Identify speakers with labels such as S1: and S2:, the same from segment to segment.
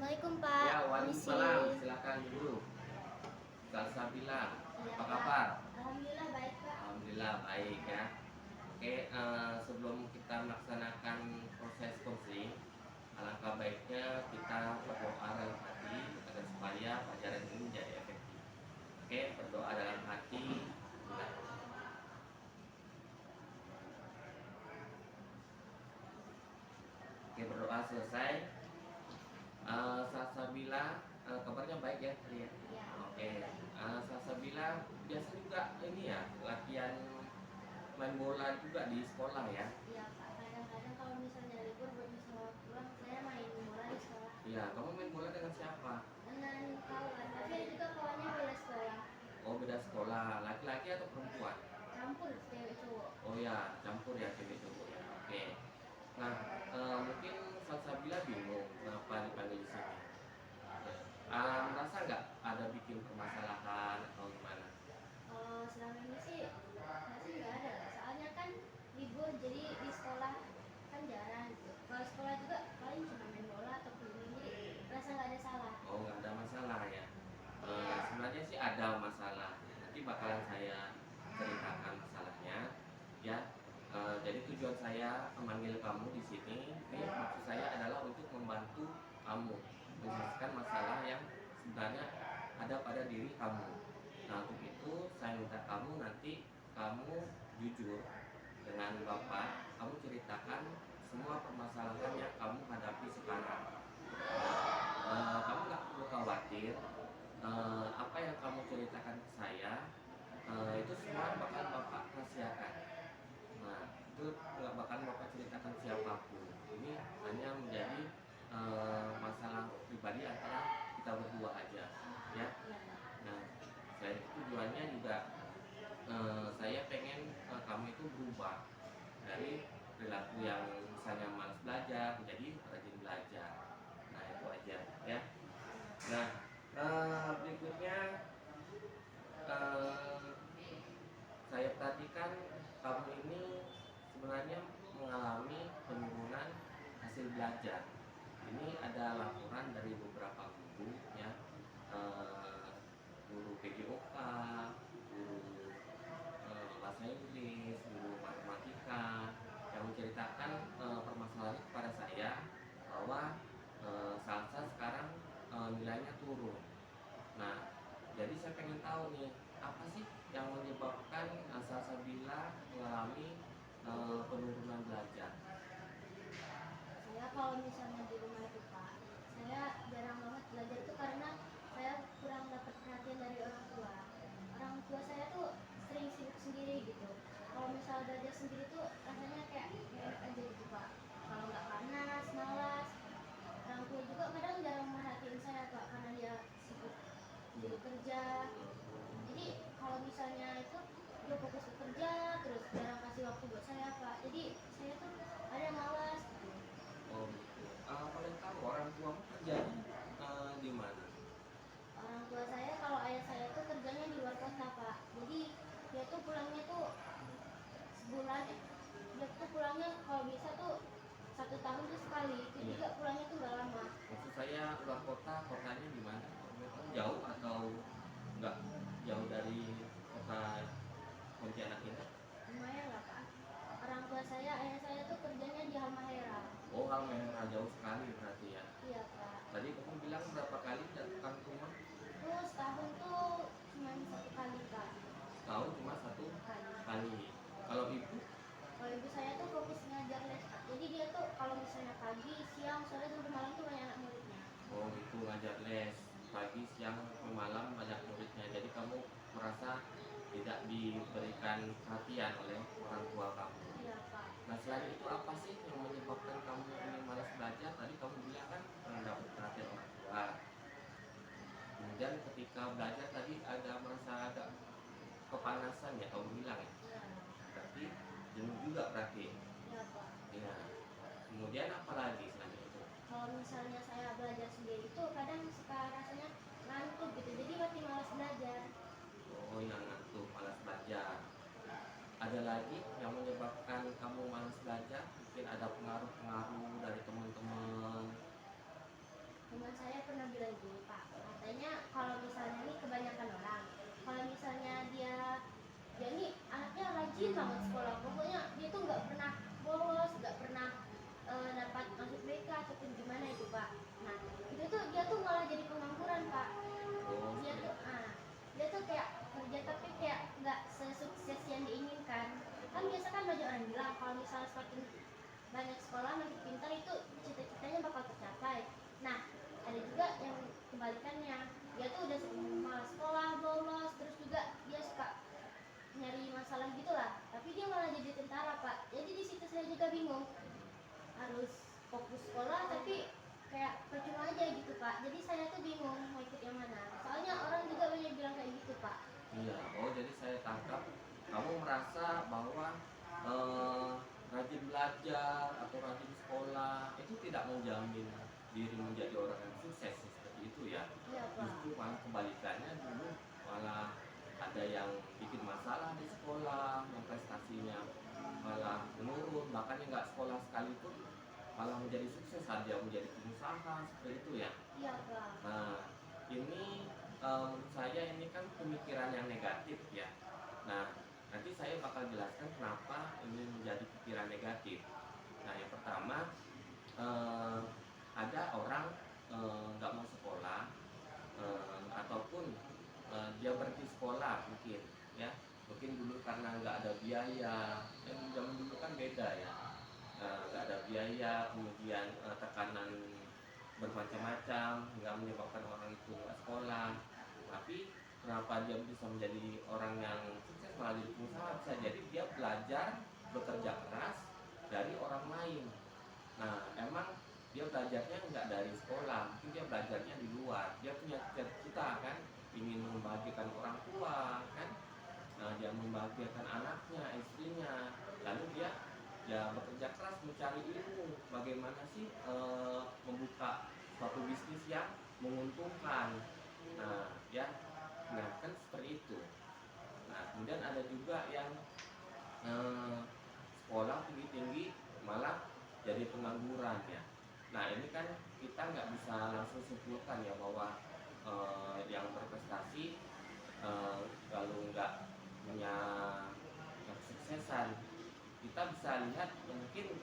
S1: Assalamualaikum Pak.
S2: Ya,
S1: Permisi.
S2: waalaikumsalam. Silakan dulu. Salsabila,
S1: Iya
S2: apa
S1: Pak.
S2: kabar?
S1: Alhamdulillah baik Pak.
S2: Alhamdulillah baik ya. Oke, sebelum kita melaksanakan proses counseling, alangkah baiknya kita berdoa dalam hati agar supaya pelajaran ini menjadi efektif. Oke, berdoa dalam hati. Oke, berdoa selesai. Salsabila, kabarnya baik ya tadi ya.
S1: Iya.
S2: Oke, Salsabila biasa juga ini ya latihan main bola juga di sekolah ya.
S1: Iya Pak. Kadang-kadang kalau misalnya libur buat misalnya pulang, saya main bola di sekolah
S2: Iya, kamu main bola dengan siapa?
S1: dengan kawan. Tapi ada juga kawannya beda sekolah.
S2: Oh, beda sekolah, laki-laki atau perempuan?
S1: Campur cewek cowok.
S2: Oh ya, campur ya cewek cowok ya. Oke. Nah, mungkin Salsabila bingung kenapa dipanggil di sini. Merasa nggak ada bikin permasalahan atau gimana?
S1: Selama ini sih masih nggak ada lah. Soalnya kan libur jadi di sekolah kan jarang gitu. Kalau sekolah juga paling cuma main bola atau keliling jadi rasa nggak ada salah.
S2: Oh, nggak ada masalah ya. Sebenarnya sih ada masalah. Nanti bakalan saya ceritakan masalahnya, ya. Jadi tujuan saya memanggil kamu di sini, ini maksud saya adalah untuk membantu kamu menyelesaikan masalah yang sebenarnya ada pada diri kamu. Nah, untuk itu saya minta kamu nanti kamu jujur dengan Bapak, kamu ceritakan semua permasalahan yang kamu hadapi sekarang. Kamu nggak perlu khawatir, apa yang kamu ceritakan ke saya itu semua bakal Bapak rahasiakan. Nah, itu nggak bakal Bapak ceritakan siapapun. Ini hanya menjadi masalah pribadi antara kita berdua aja, ya.
S1: Iya Pak.
S2: Nah, selain itu tujuannya juga saya pengen kamu itu berubah dari perilaku yang misalnya malas belajar menjadi rajin belajar. Nah, itu aja ya. Nah, berikutnya eh, saya perhatikan kamu ini sebenarnya mengalami penurunan hasil belajar. Ini ada laporan dari beberapa guru ya, guru PJOK, guru bahasa Inggris, guru matematika yang menceritakan permasalahan kepada saya bahwa Salsa sekarang nilainya turun. Nah, jadi saya pengen tahu nih, apa sih yang menyebabkan Salsabila mengalami penurunan belajar?
S1: Saya kalau misalnya di rumah itu Pak, saya jarang banget belajar itu karena saya kurang dapat perhatian dari orang tua. Orang tua saya tuh sering sibuk sendiri gitu. Kalau misal belajar sendiri tuh rasanya kayak enak aja gitu Pak. Kalau nggak panas, malas. Orang tua juga kadang jarang merhatiin saya Pak karena dia sibuk kerja. Jadi kalau misalnya itu dia fokus bekerja terus jarang kasih waktu buat saya Pak. Jadi saya tuh ada malas gitu.
S2: Oh gitu. Paling tahu orang tuamu kerjanya di mana?
S1: Orang tua saya kalau ayah saya tuh kerjanya di luar kota Pak. Jadi dia tuh pulangnya tuh sebulan. Dia tuh pulangnya kalau bisa tuh 1 tahun tuh sekali. Itu
S2: Iya.
S1: juga pulangnya tuh gak lama.
S2: Maksud saya luar kota, kotanya di mana? Jauh atau enggak jauh dari kota Pontianak ini?
S1: Lumayan lah Pak. Orang tua saya, ayah saya tuh kerjanya di Halmahera.
S2: Oh, Halmahera jauh sekali berarti ya.
S1: Iya Pak.
S2: Tadi kamu bilang berapa kali datang ke rumah?
S1: Terus setahun tuh cuma 1 kali Pak.
S2: Setahun cuma satu
S1: Kali.
S2: kali. Kalau ibu?
S1: Kalau ibu saya tuh fokus ngajar les Pak. Jadi dia tuh kalau misalnya pagi, siang, sore sampai malam tuh banyak anak muridnya.
S2: Oh itu ngajar les pagi, siang, malam banyak muridnya. Jadi kamu merasa tidak diberikan perhatian oleh orang tua kamu.
S1: Iya Pak.
S2: Nah selain itu apa sih yang menyebabkan kamu ini malas belajar? Tadi kamu bilang kan mendapat perhatian orang tua. Kemudian ketika belajar tadi ada merasa agak kepanasan ya kamu bilang ya.
S1: Iya.
S2: Berarti jenuh juga berarti.
S1: Iya Pak.
S2: Ya. Kemudian apa lagi selain itu?
S1: Kalau misalnya saya belajar sendiri tuh kadang suka rasanya ngantuk gitu. Jadi makin malas belajar.
S2: Oh yang ngantuk, malas belajar. Ada lagi yang menyebabkan kamu malas belajar? Mungkin ada pengaruh-pengaruh dari teman-teman.
S1: teman saya pernah bilang gini Pak, katanya kalau misalnya nih kebanyakan orang, kalau misalnya dia nih anaknya rajin banget sekolah, pokoknya dia tuh nggak pernah bolos, nggak pernah dapat masuk BK ataupun gimana itu Pak. Nah itu tuh dia tuh malah jadi pengangguran Pak.
S2: Oh,
S1: dia tuh ah, dia tuh kayak kerja tapi kayak nggak sesukses yang diinginkan. Kan biasa kan banyak orang bilang kalau misalnya semakin banyak sekolah makin pintar itu cita-citanya bakal tercapai. Nah ada juga yang kebalikannya, dia tuh udah malas sekolah, bolos, terus juga dia suka nyari masalah gitulah, tapi dia malah jadi tentara Pak. Jadi di situ saya juga bingung, harus fokus sekolah tapi kayak percuma aja gitu Pak. Jadi saya tuh bingung mau ikut yang mana, soalnya orang juga banyak bilang kayak gitu Pak.
S2: iya. Oh, jadi saya tangkap kamu merasa bahwa eh, rajin belajar atau rajin sekolah itu tidak menjamin diri menjadi orang yang sukses seperti itu ya.
S1: Iya Pak.
S2: Justru malah kebalikannya, dulu malah ada yang bikin masalah di sekolah, yang prestasinya malah menurun, bahkan yang nggak sekolah sekalipun malah menjadi sukses, ada yang menjadi pengusaha seperti itu ya.
S1: Iya Pak.
S2: Nah, ini menurut saya ini kan pemikiran yang negatif ya. Nah, nanti saya bakal jelaskan kenapa ini menjadi pikiran negatif. Nah, yang pertama, eh, ada orang nggak mau sekolah, ataupun dia berhenti sekolah mungkin ya, mungkin dulu karena nggak ada biaya. Yang zaman dulu kan beda ya. Nggak ada biaya, kemudian tekanan bermacam-macam nggak menyebabkan orang itu nggak sekolah. Tapi kenapa dia bisa menjadi orang yang sukses malah jadi pengusaha? Bisa jadi dia belajar bekerja keras dari orang lain. Nah, emang dia belajarnya nggak dari sekolah, mungkin dia belajarnya di luar. Dia punya cita-cita kan, ingin membahagiakan orang tua kan. Nah, dia membahagiakan anaknya, istrinya. Lalu dia ya bekerja keras mencari ilmu bagaimana sih membuka suatu bisnis yang menguntungkan. Nah, ya, nah kan seperti itu. Nah, kemudian ada juga yang sekolah tinggi-tinggi malah jadi pengangguran ya. Nah, ini kan kita nggak bisa langsung simpulkan ya bahwa yang berprestasi kalau nggak punya kesuksesan. Kita bisa lihat mungkin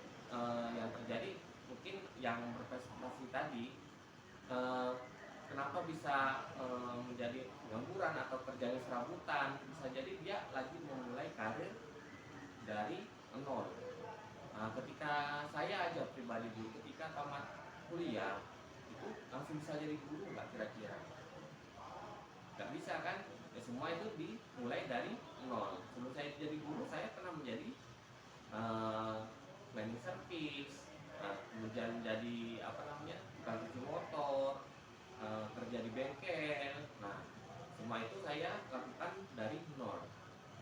S2: yang terjadi, mungkin yang berprestasi tadi eh, kenapa bisa menjadi pengangguran atau kerjanya serabutan. Bisa jadi dia lagi memulai karir dari nol. Nah, ketika saya aja pribadi dulu, ketika tamat kuliah itu langsung bisa jadi guru nggak kira-kira? Nggak bisa kan? Ya, semua itu dimulai dari nol. Sebelum saya jadi guru, saya pernah menjadi cleaning service, kemudian jadi apa namanya, tukang cuci motor, kerja di bengkel. Nah, semua itu saya lakukan dari nol.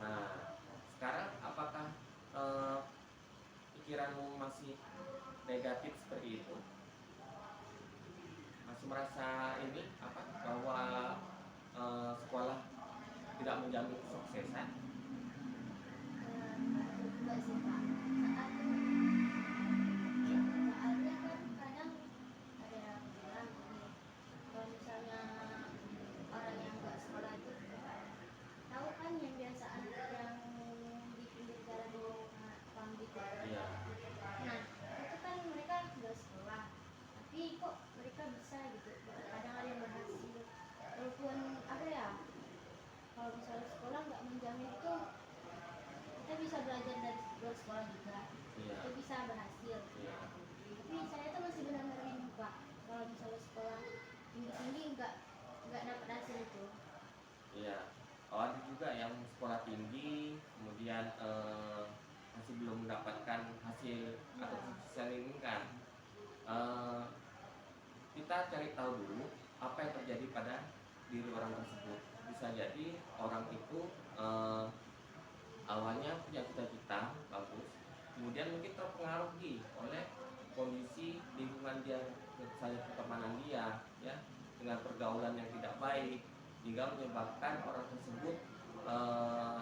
S2: Nah, sekarang apakah eh, pikiranmu masih negatif seperti itu? Masih merasa ini apa, bahwa sekolah tidak menjamin kesuksesan?
S1: Enggak sih Pak. Soalnya kan kadang ada yang bilang gini, kalau misalnya orang yang nggak sekolah itu, tahu kan yang biasa anak yang di pinggir jalan itu tukang gitu.
S2: Iya.
S1: Nah itu kan mereka nggak sekolah, tapi kok mereka bisa gitu. Kadang ada yang berhasil, walaupun apa ya, kalau misalnya sekolah nggak menjamin itu, kita bisa belajar dari luar sekolah juga,
S2: Iya.
S1: kita bisa berhasil.
S2: Iya.
S1: Tapi saya tuh masih benar-benar bingung Pak, kalau misalnya sekolah tinggi-tinggi nggak dapat hasil itu.
S2: Iya. Oh, ada juga yang sekolah tinggi kemudian masih belum mendapatkan hasil atau sukses yang diinginkan. Eh, kita cari tahu dulu apa yang terjadi pada diri orang tersebut. Bisa jadi orang itu awalnya punya cita-cita bagus, kemudian mungkin terpengaruhi oleh kondisi lingkungan dia, misalnya pertemanan dia, ya, dengan pergaulan yang tidak baik, hingga menyebabkan orang tersebut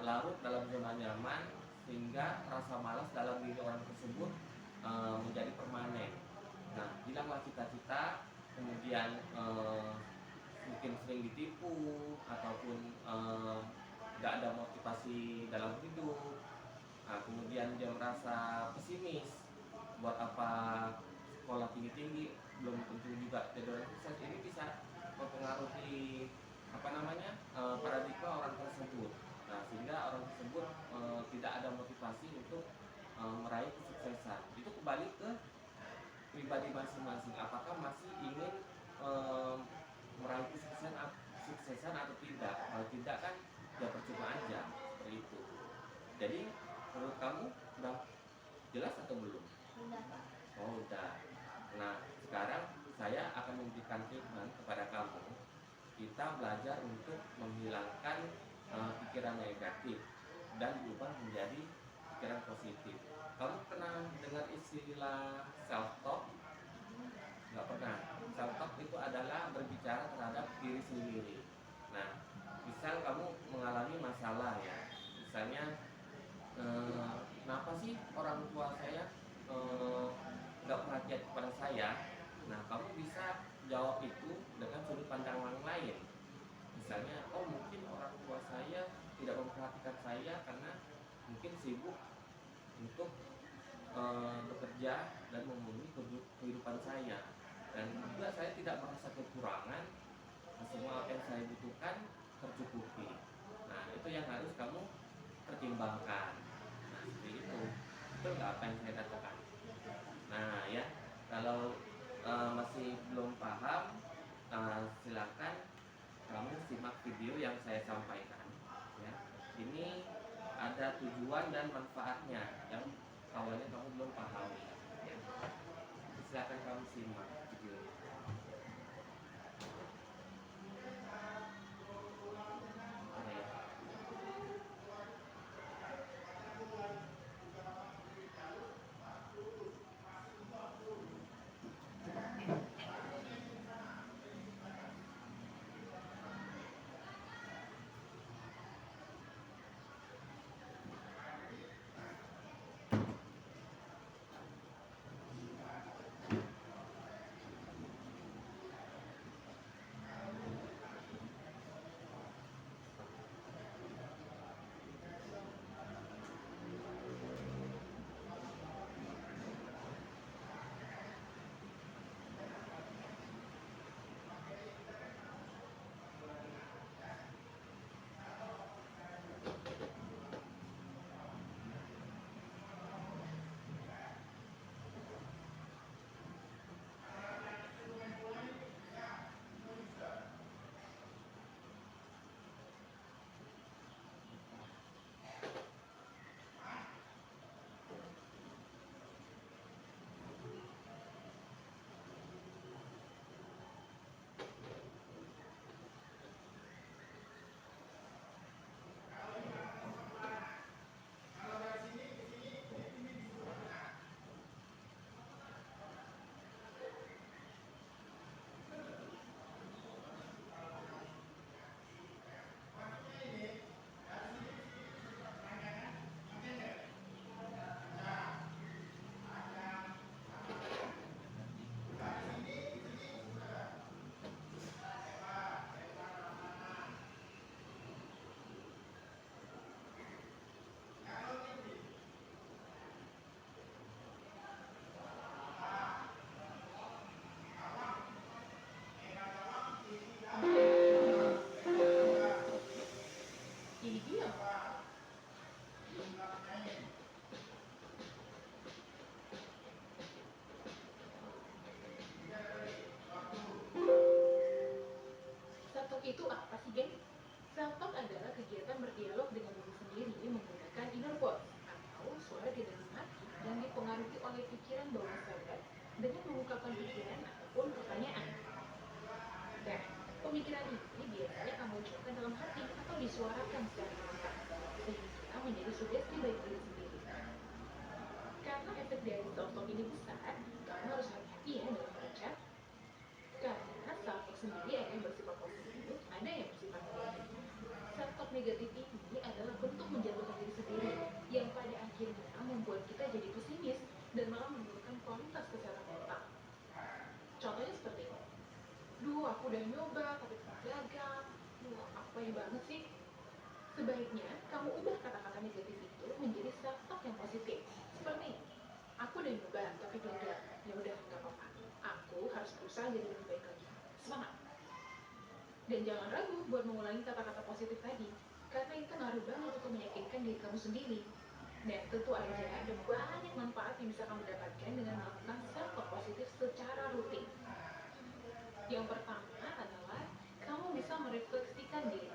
S2: larut dalam zona nyaman, sehingga rasa malas dalam diri orang tersebut menjadi permanen. Nah, hilanglah cita-cita, kemudian mungkin sering ditipu ataupun nggak ada motivasi dalam hidup. Nah, kemudian dia merasa pesimis, buat apa sekolah tinggi-tinggi, belum tentu juga jadi orang sukses. Ini bisa mempengaruhi apa namanya paradigma orang tersebut. Nah, sehingga orang tersebut tidak ada motivasi untuk meraih kesuksesan. Itu kembali ke pribadi masing-masing. Apakah masih ingin eh, meraih kesuksesan atau tidak? Kalau tidak kan ya percuma aja seperti itu. Jadi menurut kamu udah jelas atau belum?
S1: Udah Pak.
S2: Oh udah. Nah sekarang saya akan memberikan treatment kepada kamu. Kita belajar untuk menghilangkan pikiran negatif dan berubah menjadi pikiran positif. Kamu pernah dengar istilah self talk? Nggak pernah. Self talk itu adalah berbicara terhadap diri sendiri. Nah, misal kamu mengalami masalah ya, misalnya kenapa sih orang tua saya nggak perhatian kepada saya? Nah, kamu bisa jawab itu dengan sudut pandang yang lain. Misalnya, oh mungkin orang tua saya tidak memperhatikan saya karena mungkin sibuk untuk bekerja dan memenuhi kehidupan saya, dan juga saya tidak merasa kekurangan, semua apa yang saya butuhkan tercukupi. Nah itu yang harus kamu pertimbangkan. Nah seperti itu, betul nggak apa yang saya katakan? Nah ya, kalau masih belum paham, silakan kamu simak video yang saya sampaikan ya. Ini ada tujuan dan manfaatnya yang awalnya kamu belum pahami ya. Silakan kamu simak videonya. Ada ya?
S3: Ini dia. Self-talk itu apa sih, geng? Self-talk adalah kegiatan berdialog dengan diri sendiri menggunakan inner voice atau suara di dalam hati yang dipengaruhi oleh pikiran bawah sadar dengan mengungkapkan pikiran ataupun pertanyaan. Nah, pemikiran ini biasanya kamu ucapkan dalam hati atau disuarakan secara lantang, sehingga menjadi sugesti bagi diri sendiri. Karena efek dari self-talk ini besar, kamu harus hati-hati ya dalam berucap. Karena self-talk sendiri ada yang bersifat positif, ada yang bersifat negatif. Self-talk negatif ini Sebaiknya kamu ubah kata-kata negatif itu menjadi self-talk yang positif. Seperti, aku udah nyoba tapi gagal. Ya udah, nggak apa-apa. Aku harus berusaha jadi lebih baik lagi. Semangat! Dan jangan ragu buat mengulangi kata-kata positif tadi, karena itu ngaruh banget untuk meyakinkan diri kamu sendiri. Dan tentu aja ada banyak manfaat yang bisa kamu dapatkan dengan melakukan self-talk positif secara rutin. Yang pertama adalah kamu bisa merefleksikan diri.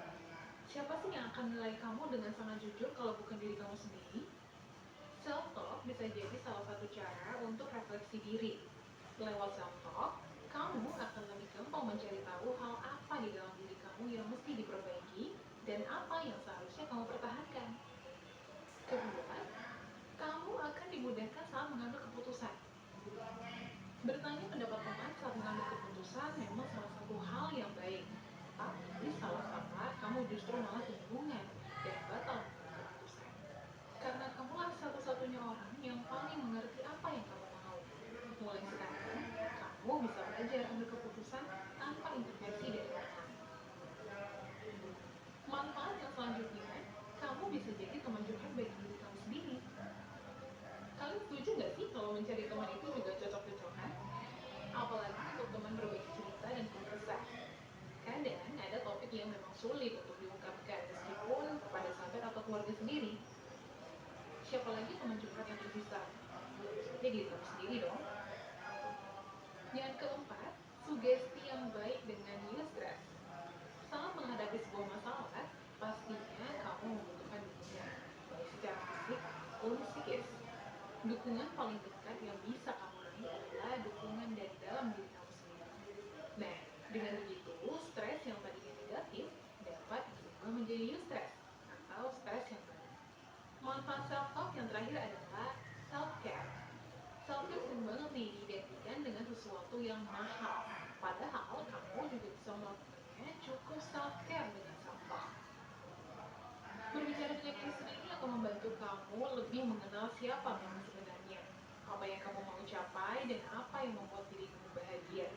S3: Siapa sih yang akan menilai kamu dengan sangat jujur kalau bukan diri kamu sendiri? Self-talk bisa jadi salah satu cara untuk refleksi diri. Lewat self-talk, kamu akan lebih gampang mencari tahu hal apa di dalam diri kamu yang mesti diperbaiki dan apa yang seharusnya kamu pertahankan. Kedua, kamu akan dimudahkan saat mengambil keputusan. Bertanya pendapat teman saat mengambil keputusan memang salah satu hal yang baik. Tapi salah kamu justru malah kebingungan dan batal mengambil keputusan. Karena kamulah satu-satunya orang yang paling mengerti apa yang kamu mau. Mulai sekarang, kamu bisa belajar ambil keputusan tanpa intervensi dari orang lain. Manfaat yang selanjutnya, kamu bisa jadi teman curhat bagi diri kamu sendiri. Kalian setuju nggak sih kalau mencari teman itu juga cocok-cocokan? Apalagi untuk teman berbagi cerita dan keluh kesah. Kadang ada topik yang memang sulit untuk diungkapkan meskipun kepada sahabat atau keluarga sendiri. Siapa lagi teman curhat yang terbisa? Ya diri kamu sendiri dong. Yang keempat, sugesti yang baik dengan eustress. Saat menghadapi sebuah masalah, pastinya kamu membutuhkan dukungan, baik secara fisik maupun psikis. Dukungan paling dekat yang bisa kamu raih adalah dukungan dari dalam diri kamu sendiri. Nah, dengan begitu, stres yang tadinya negatif dapat berubah menjadi eustress atau stres yang baik. Manfaat self-talk yang terakhir adalah self-care. Self-care sering banget nih diidentikan dengan sesuatu yang mahal. Padahal kamu juga bisa melakukannya cukup self-care dengan self-talk. Berbicara dengan diri sendiri akan membantu kamu lebih mengenal siapa kamu sebenarnya, apa yang kamu mau capai, dan apa yang membuat diri kamu bahagia.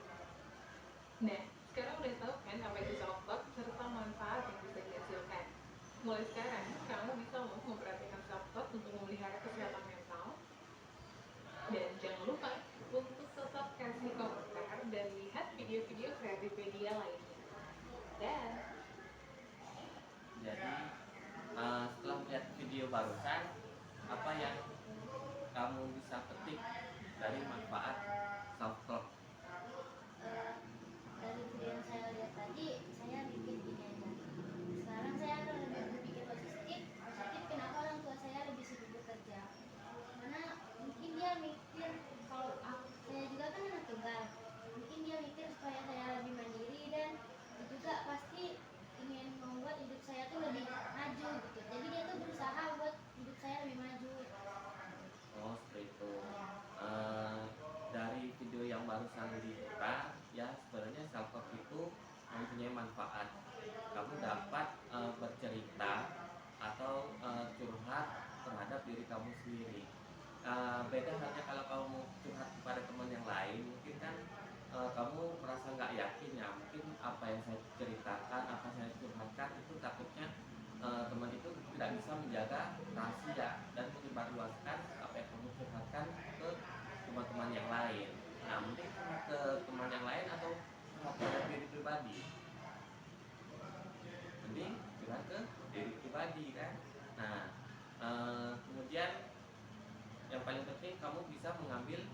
S3: Nah, sekarang udah tahu kan apa itu self-talk serta manfaat yang bisa dihasilkan. Mulai sekarang, kamu bisa loh memperhatikan self-talk untuk memelihara kesehatan mental. Dan jangan lupa untuk tetap kasih komentar dan lihat video-video kreatif media lainnya. Dan
S2: Jadi setelah melihat video barusan, apa yang kamu bisa petik dari manfaat self talk?
S1: Dari video yang saya lihat tadi, saya bikin gini aja. Sekarang saya akan lebih berpikir positif. Kenapa orang tua saya lebih sibuk bekerja? Karena mungkin dia mikir kalau saya juga kan anak tunggal. Mungkin dia mikir supaya saya lebih mandiri dan juga pasti ingin membuat hidup saya tuh lebih maju gitu. Jadi dia tuh berusaha buat hidup saya lebih maju.
S2: Oh, seperti itu. Dari video yang barusan diputar, ya sebenarnya self talk itu mempunyai manfaat. Kamu dapat bercerita atau curhat terhadap diri kamu sendiri. Beda halnya kalau kamu curhat kepada teman yang lain, mungkin kan kamu merasa nggak yakin ya, mungkin apa yang saya ceritakan, apa yang saya curhatkan itu takutnya teman itu tidak bisa menjaga rahasia dan menyebarluaskan apa yang kamu curhatkan ke teman-teman yang lain. Nah, mungkin curhat ke teman yang lain atau curhat pada diri pribadi. Mending curhat ke diri pribadi kan. Nah, kemudian yang paling penting kamu bisa mengambil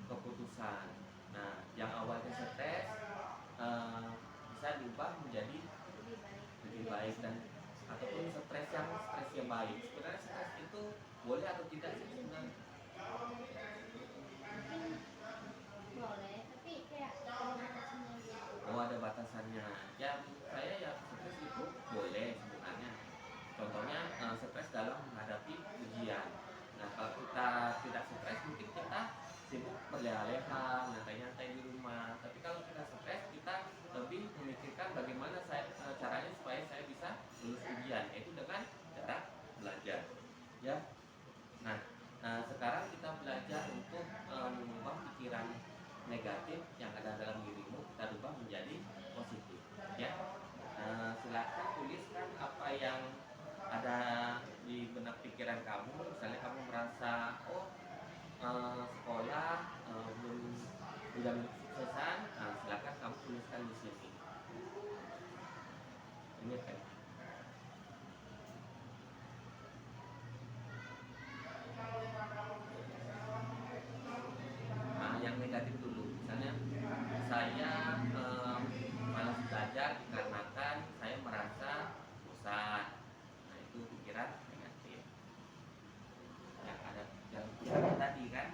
S2: keputusan. Nah, yang awalnya stres bisa diubah menjadi lebih baik dan ataupun stres yang baik. Sebenarnya stres itu boleh atau tidak sih sebenarnya?
S1: Mungkin boleh, tapi kayak ada batasannya gitu.
S2: Oh, ada batasannya. Ya, menurut saya ya stres itu boleh sebenarnya. Contohnya stres dalam menghadapi ujian. Nah, kalau kita tidak stres, mungkin kita sibuk berleha-leha, nyantai-nyantai di rumah. Tapi kalau kita stres, kita lebih memikirkan bagaimana caranya supaya saya bisa lulus ujian, yaitu dengan cara belajar. Ya. Nah, sekarang kita belajar untuk mengubah pikiran negatif yang ada dalam dirimu, kita ubah menjadi positif. Ya. Silakan tuliskan apa yang ada di benak pikiran kamu, misalnya kamu merasa sekolah belum menjamin kesuksesan, nah, silakan kamu tuliskan di sini. Ini kan. Nah, yang negatif dulu, misalnya saya malas belajar dikarenakan saya merasa bosan. Nah, itu pikiran negatif. Yang ada yang pikiran tadi kan.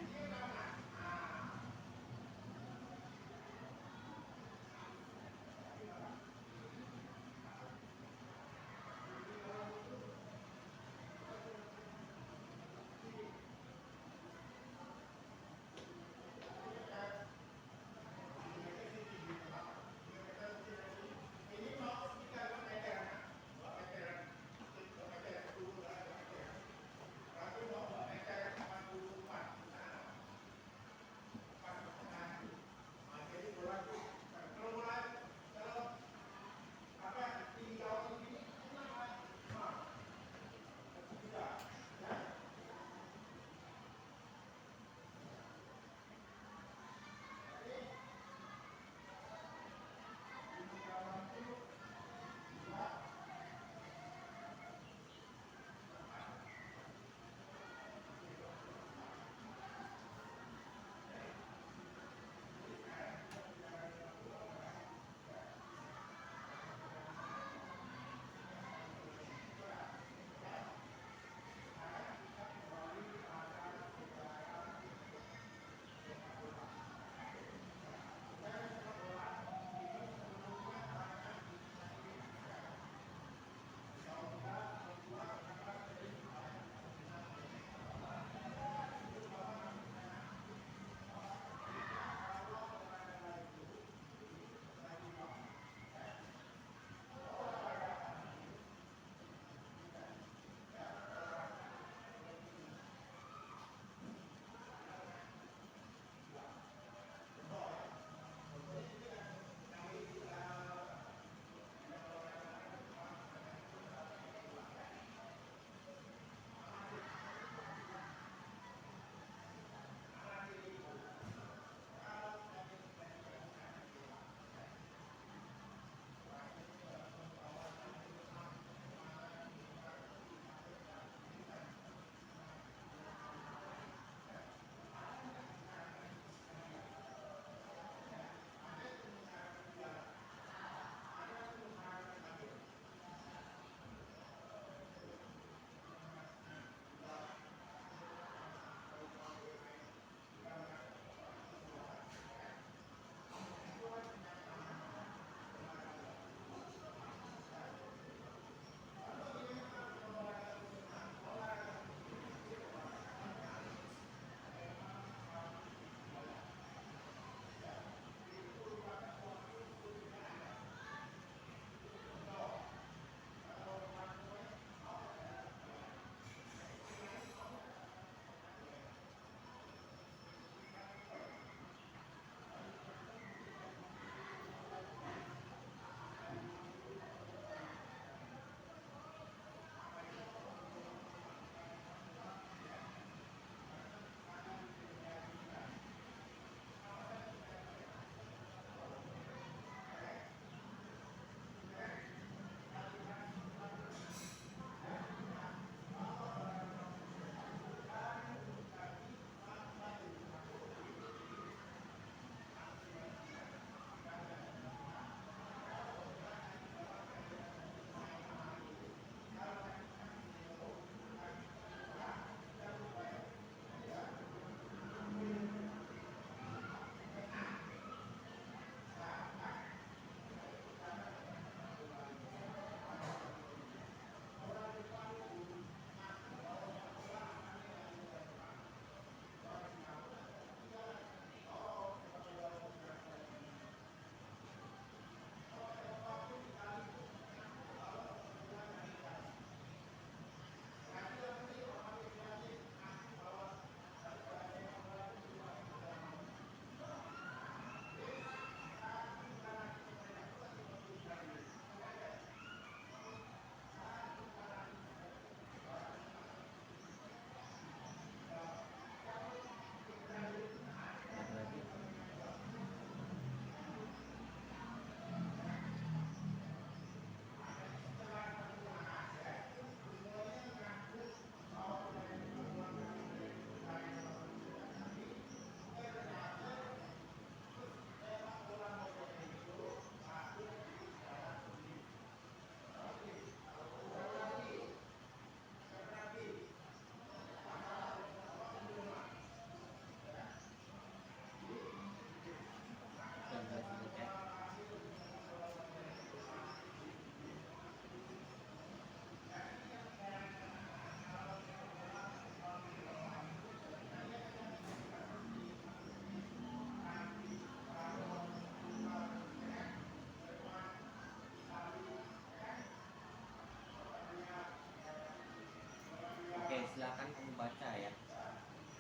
S2: silakan kamu baca ya.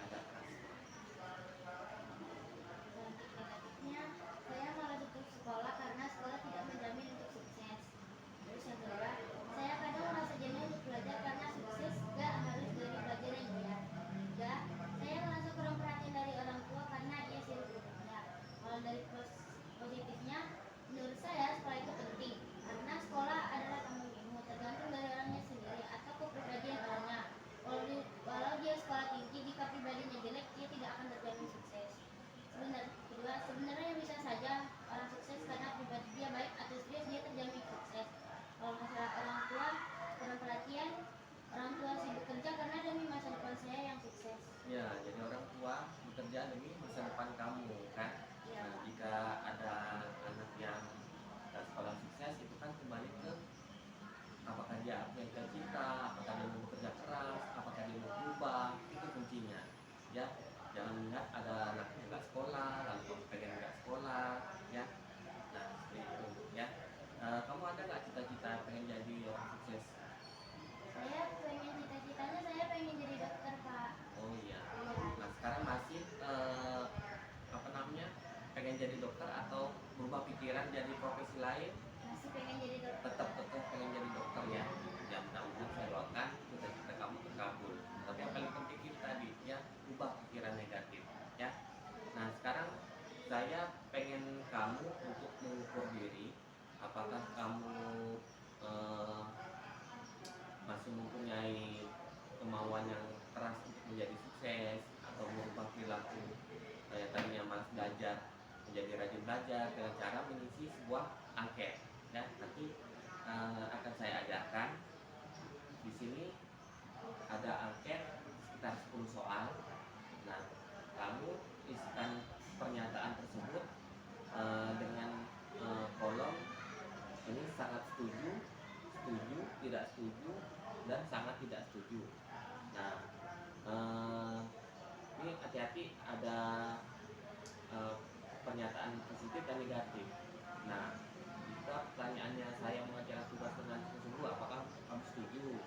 S2: Ada Asma.
S1: Dampak negatifnya, saya malah tutup sekolah karena sekolah tidak menjamin untuk sukses. Terus yang kedua, saya kadang merasa jenuh untuk belajar karena sukses gak harus dari belajar yang giat. Tiga, saya merasa kurang perhatian dari orang tua karena ia sibuk bekerja. Kalau dari positifnya, menurut saya sekolah itu penting karena sekolah adalah tanggung ilmu, tergantung dari orangnya sendiri atau kepribadian orangnya. Walau dia sekolah tinggi, jika pribadinya jelek, dia tidak akan terjamin sukses. Sebenarnya bisa saja orang sukses karena pribadi dia baik atau serius dia terjamin sukses. Kalau masalah orang tua kurang perhatian, orang tua sibuk kerja karena demi masa depan saya yang sukses.
S2: Ya, jadi orang tua bekerja demi masa depan kamu kan.
S1: Ya,
S2: Nah,
S1: Pak.
S2: jika ada anak yang sekolah sukses itu kan kembali ke apakah dia punya cita-cita, apakah dia mau bekerja keras, apakah dia mau berubah, itu kuncinya. Ya, jangan lihat ada anak yang nggak sekolah, lalu kamu pengen nggak sekolah, ya. Nah, seperti itu, ya. Kamu ada nggak cita-cita pengen jadi orang sukses?
S1: Saya pengen cita-citanya saya pengen jadi dokter, Pak.
S2: Oh iya.
S1: Iya.
S2: Nah, sekarang masih apa namanya? Pengen jadi dokter atau berubah pikiran jadi profesi lain?
S1: Masih pengen jadi dokter.
S2: Tetap pengen jadi dokter ya. Ya mudah-mudahan saya doakan cita-cita kamu terkabul. Tapi yang paling penting itu tadi ya, ubah pikiran negatif ya. Nah sekarang saya pengen kamu untuk mengukur diri apakah kamu eh, masih mempunyai kemauan yang keras untuk menjadi sukses atau merubah perilaku kayak tadinya malas belajar menjadi rajin belajar dengan cara mengisi sebuah angket ya. Nanti akan saya ajarkan di sini ada angket sekitar 10 soal. Nah kamu isikan pernyataan tersebut dengan kolom ini sangat setuju, setuju, tidak setuju, dan sangat tidak setuju. Nah ini hati-hati ada pernyataan positif dan negatif. Nah, jika pertanyaannya saya mengerjakan tugas dengan sungguh-sungguh, apakah kamu setuju?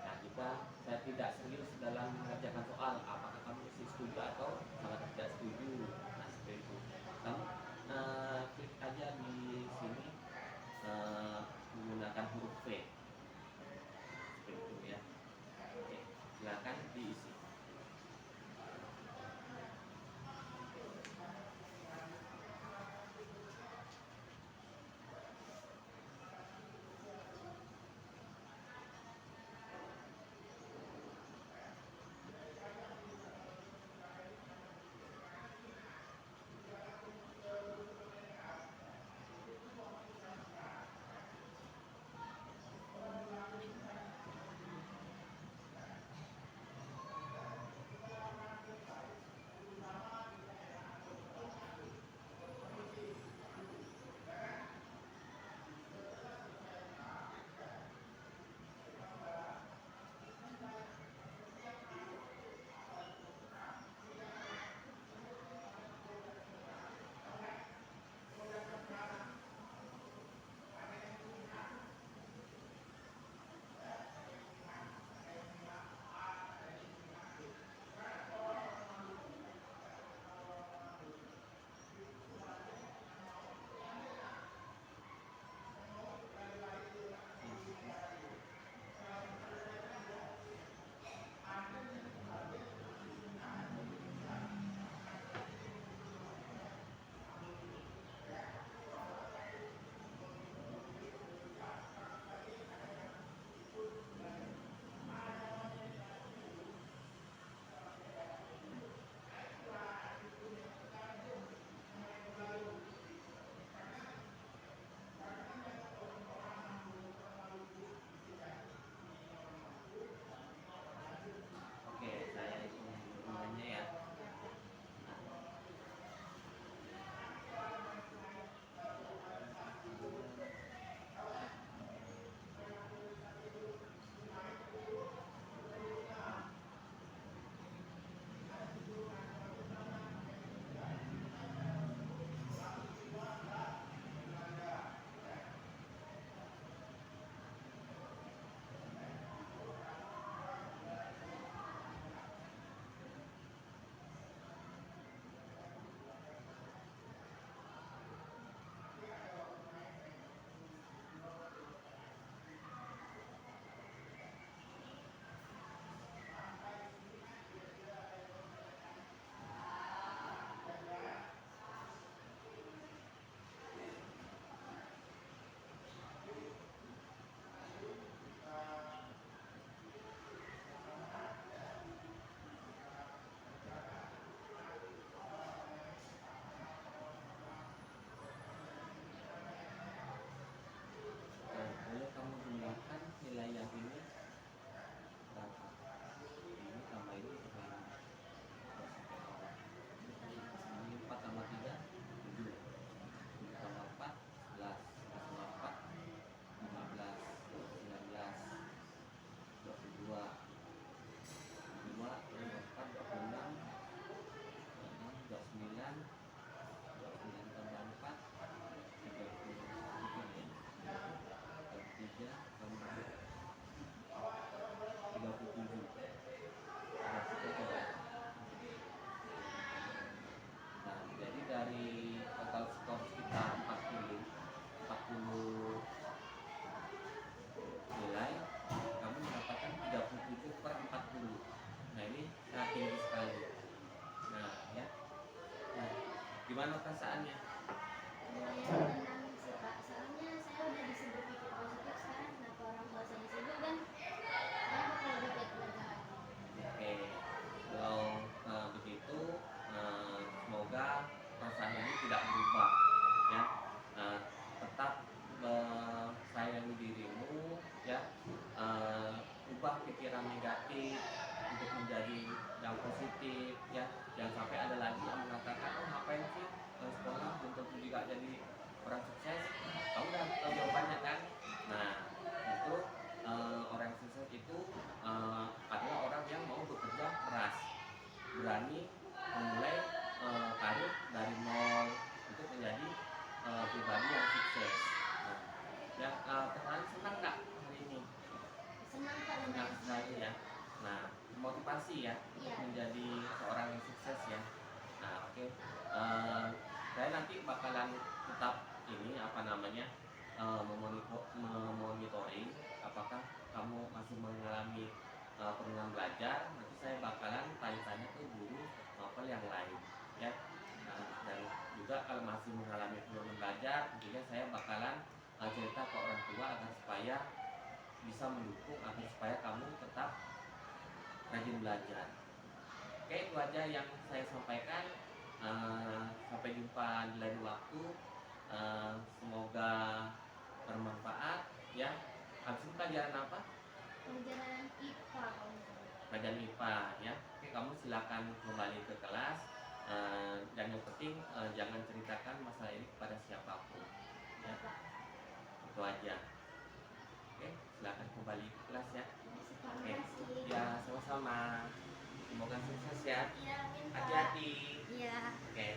S2: Nah, jika saya tidak serius dalam mengerjakan soal, apakah kamu setuju atau sangat tidak setuju? Nah, seperti itu. Kamu klik aja di sini menggunakan huruf V. Seperti itu ya. Oke, silakan diisi. Gimana perasaannya?
S1: Lumayan tenang sih Pak, soalnya saya udah disuruh berpikir positif sekarang kenapa orang tua saya sibuk dan saya bakal lebih baik keluarga lagi.
S2: Oke, kalau begitu, semoga perasaan ini tidak berubah, ya. Eh, Tetap sayangi dirimu, ya. Ubah pikiran negatif untuk menjadi yang positif, ya. Jangan sampai ada lagi yang mengatakan, oh ngapain sih sekolah belum tentu juga jadi orang sukses. Kamu udah tahu jawabannya kan? Nah, itu orang sukses itu adalah orang yang mau bekerja keras, berani memulai karir dari nol untuk menjadi pribadi yang sukses. Nah, ya, pertanyaan senang nggak hari ini?
S1: Senang Pak,
S2: Senang
S1: lumayan.
S2: sekali ya. Nah, motivasi ya untuk
S1: Iya.
S2: menjadi seorang yang sukses ya. Nah, oke. Saya nanti bakalan tetap ini apa namanya memonitoring apakah kamu masih mengalami penurunan belajar. Nanti saya bakalan tanya-tanya ke guru maupun yang lain ya. Dan juga kalau masih mengalami penurunan belajar, tentunya saya bakalan cerita ke orang tua agar supaya bisa mendukung agar supaya kamu tetap rajin belajar. Oke, itu aja yang saya sampaikan. Sampai jumpa di lain waktu. Semoga bermanfaat ya. Habis itu pelajaran apa?
S1: Pelajaran IPA kalau nggak salah.
S2: Pelajaran IPA ya. Oke, kamu silakan kembali ke kelas. Dan yang penting jangan ceritakan masalah ini kepada siapapun. Ya,
S1: Pak.
S2: itu aja. Oke, silakan kembali ke kelas ya. Oke,
S1: Makasih.
S2: ya sama-sama. Semoga sukses ya.
S1: Iya, amin Pak.
S2: Hati-hati.
S1: Iya.
S2: Oke.